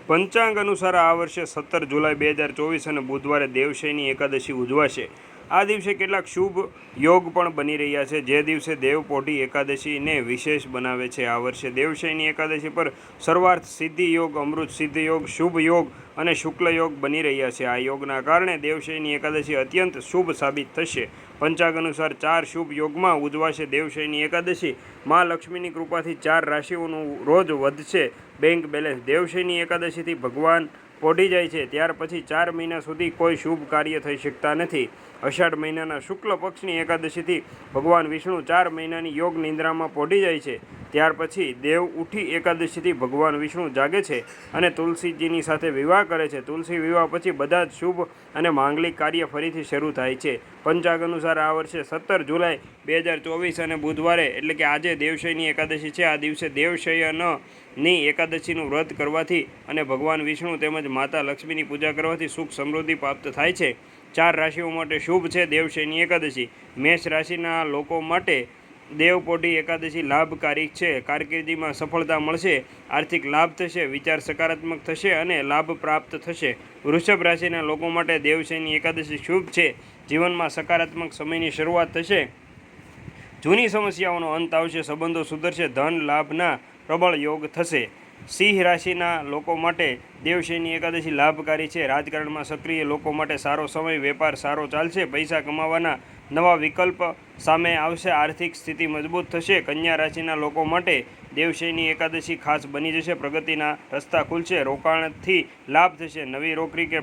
પંચાંગ અનુસાર આ વર્ષે 17 જુલાઈ 2024 અને બુધવારે દેવશયની એકાદશી ઉજવાશે। આ દિવસે કેટલાક શુભ યોગ પણ બની રહ્યા છે, જે દિવસે દેવપોઢી એકાદશીને વિશેષ બનાવે છે। આ વર્ષે દેવશયની એકાદશી પર સર્વાર્થ સિદ્ધિ યોગ, અમૃત સિદ્ધિ યોગ, શુભ યોગ અને શુક્લ યોગ બની રહ્યા છે। આ યોગના કારણે દેવશયની એકાદશી અત્યંત શુભ સાબિત થશે। પંચાંગ અનુસાર 4 શુભ યોગમાં ઉજવાશે દેવશયની એકાદશી। મા લક્ષ્મીની કૃપાથી 4 રાશિઓનું રોજ વધશે બેંક બેલેન્સ। દેવશયની એકાદશીથી ભગવાન પોઢી જાય છે ત્યાર પછી 4 મહિના સુધી કોઈ શુભ કાર્ય થઈ શકતા નથી। અષાઢ મહિનાના શુક્લ પક્ષની એકાદશીથી ભગવાન વિષ્ણુ 4 મહિનાની યોગ નિંદ્રામાં પોઢી જાય છે। ત્યાર પછી દેવ ઉઠી એકાદશીથી ભગવાન વિષ્ણુ જાગે છે અને તુલસીજીની સાથે વિવાહ કરે છે। તુલસી વિવાહ પછી બધા જ શુભ અને માંગલિક કાર્ય ફરીથી શરૂ થાય છે। પંચાંગ અનુસાર આ વર્ષે 17 જુલાઈ 2024 અને બુધવારે એટલે કે આજે દેવશયની એકાદશી છે। આ દિવસે દેવશયનની એકાદશીનું વ્રત કરવાથી અને ભગવાન વિષ્ણુ તેમજ માતા લક્ષ્મીની પૂજા કરવાથી સુખ સમૃદ્ધિ પ્રાપ્ત થાય છે। 4 રાશિઓ માટે શુભ છે દેવશયની એકાદશી। મેષ રાશિના લોકો માટે દેવપોઢી એકાદશી લાભકારી છે। કારકિર્દીમાં સફળતા મળશે, આર્થિક લાભ થશે, વિચાર સકારાત્મક થશે અને લાભ પ્રાપ્ત થશે। વૃષભ રાશિના લોકો માટે દેવશયની એકાદશી શુભ છે। જીવનમાં સકારાત્મક સમયની શરૂઆત થશે, જૂની સમસ્યાઓનો અંત આવશે, સંબંધો સુધરશે, ધન લાભના પ્રબળ યોગ થશે। સિંહ રાશિના લોકો માટે દેવશયની એકાદશી લાભકારી છે। રાજકારણમાં સક્રિય લોકો માટે સારો સમય, વેપાર સારો ચાલશે, પૈસા કમાવાના નવા વિકલ્પ સામે આવશે, આર્થિક સ્થિતિ મજબૂત થશે। કન્યા રાશિના લોકો માટે દેવશયની એકાદશી ખાસ બની જશે, પ્રગતિના રસ્તા ખુલશે, રોકાણથી લાભ થશે, નવી નોકરી કે